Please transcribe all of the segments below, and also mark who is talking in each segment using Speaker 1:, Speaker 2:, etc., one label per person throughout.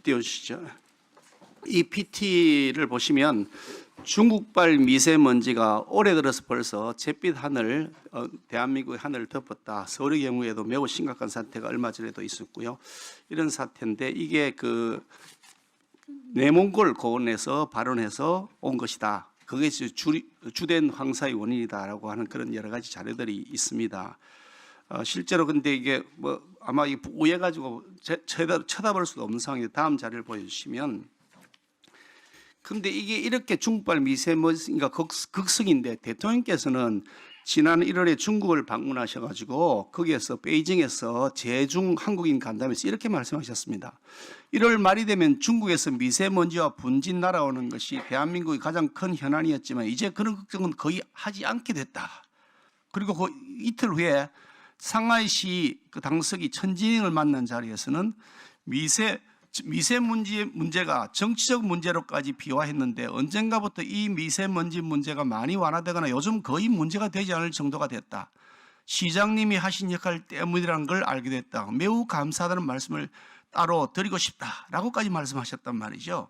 Speaker 1: 띄워주시죠. 이 PT를 보시면 중국발 미세먼지가 올해 들어서 벌써 잿빛 하늘, 대한민국의 하늘을 덮었다. 서울의 경우에도 매우 심각한 사태가 얼마 전에도 있었고요. 이런 사태인데 이게 그 내몽골 고원에서 발원해서 온 것이다. 그게 주된 황사의 원인이다라고 하는 그런 여러 가지 자료들이 있습니다. 실제로 근데 이게 뭐 아마 오해 가지고 쳐다볼 수도 없는 상황인데 다음 자료를 보여주시면, 근데 이게 이렇게 중국발 미세먼지가 극성인데 대통령께서는 지난 1월에 중국을 방문하셔가지고 거기에서 베이징에서 제중 한국인 간담회에서 이렇게 말씀하셨습니다. 1월 말이 되면 중국에서 미세먼지와 분진 날아오는 것이 대한민국의 가장 큰 현안이었지만 이제 그런 걱정은 거의 하지 않게 됐다. 그리고 그 이틀 후에 상하이시 그 당서기 천지닝을 만난 자리에서는 미세먼지 문제가 정치적 문제로까지 비화했는데 언젠가부터 이 미세먼지 문제가 많이 완화되거나 요즘 거의 문제가 되지 않을 정도가 됐다. 시장님이 하신 역할 때문이라는 걸 알게 됐다. 매우 감사하다는 말씀을 따로 드리고 싶다라고까지 말씀하셨단 말이죠.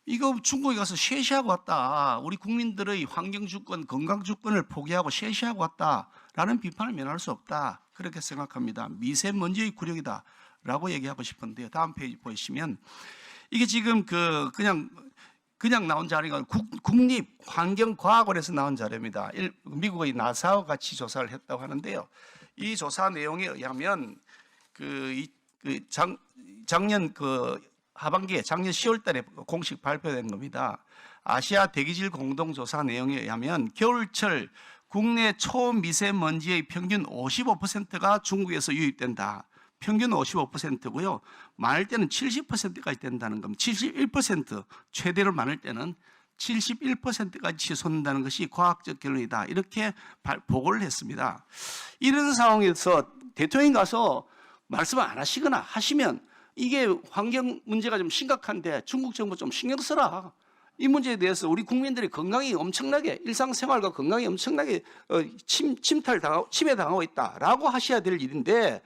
Speaker 1: 이거 중국에 가서 쉐시하고 왔다. 우리 국민들의 환경주권, 건강주권을 포기하고 쉐시하고 왔다라는 비판을 면할 수 없다. 그렇게 생각합니다. 미세먼지의 굴욕이다 라고 얘기하고 싶은데요. 다음 페이지 보시면 이게 지금 그냥 나온 자료가 국립환경과학원에서 나온 자료입니다. 미국의 나사와 같이 조사를 했다고 하는데요. 이 조사 내용에 의하면 작년 하반기에 작년 10월 달에 공식 발표된 겁니다. 아시아 대기질 공동조사 내용에 의하면 겨울철 국내 초미세먼지의 평균 55%가 중국에서 유입된다. 평균 55%고요. 많을 때는 70%까지 된다는 겁니다. 71% 최대로 많을 때는 71%까지 치솟는다는 것이 과학적 결론이다. 이렇게 보고를 했습니다. 이런 상황에서 대통령이 가서 말씀을 안 하시거나 하시면 이게 환경 문제가 좀 심각한데 중국 정부 좀 신경 써라. 이 문제에 대해서 우리 국민들의 건강이 엄청나게 일상생활과 건강이 엄청나게 침해당하고 있다라고 하셔야 될 일인데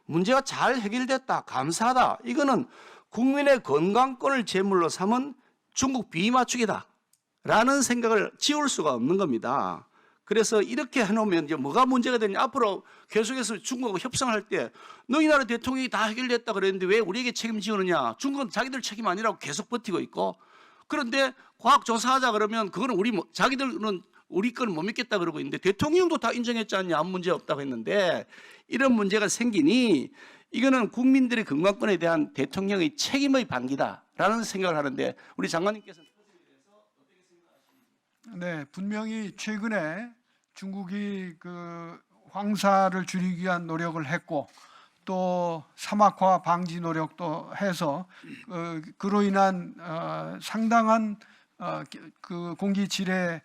Speaker 1: 문제가 잘 해결됐다. 감사하다. 이거는 국민의 건강권을 제물로 삼은 중국 비맞추기다 라는 생각을 지울 수가 없는 겁니다. 그래서 이렇게 해놓으면 이제 뭐가 문제가 되냐. 앞으로 계속해서 중국하고 협상할 때 너희 나라 대통령이 다 해결됐다 그랬는데 왜 우리에게 책임지느냐. 중국은 자기들 책임 아니라고 계속 버티고 있고, 그런데 과학조사하자 그러면 그거는 자기들은 우리 거는 못 믿겠다 그러고 있는데 대통령도 다 인정했지 않냐. 아무 문제 없다고 했는데 이런 문제가 생기니 이거는 국민들의 건강권에 대한 대통령의 책임의 반기다라는 생각을 하는데 우리 장관님께서는
Speaker 2: 네, 분명히 최근에 중국이 그 황사를 줄이기 위한 노력을 했고 또 사막화 방지 노력도 해서 그로 인한 상당한 그 공기 질의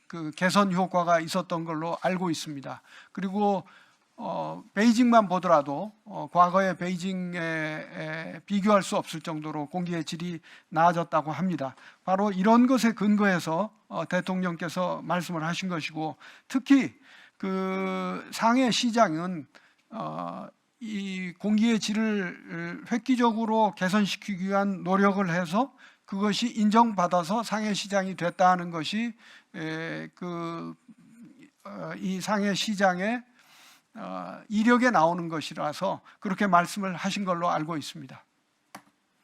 Speaker 2: 그 개선 효과가 있었던 걸로 알고 있습니다. 그리고 베이징만 보더라도 과거의 베이징에 비교할 수 없을 정도로 공기의 질이 나아졌다고 합니다. 바로 이런 것에 근거해서 대통령께서 말씀을 하신 것이고, 특히 그 상해 시장은 이 공기의 질을 획기적으로 개선시키기 위한 노력을 해서 그것이 인정받아서 상해 시장이 됐다 하는 것이 이 상해 시장의 이력에 나오는 것이라서 그렇게 말씀을 하신 걸로 알고 있습니다.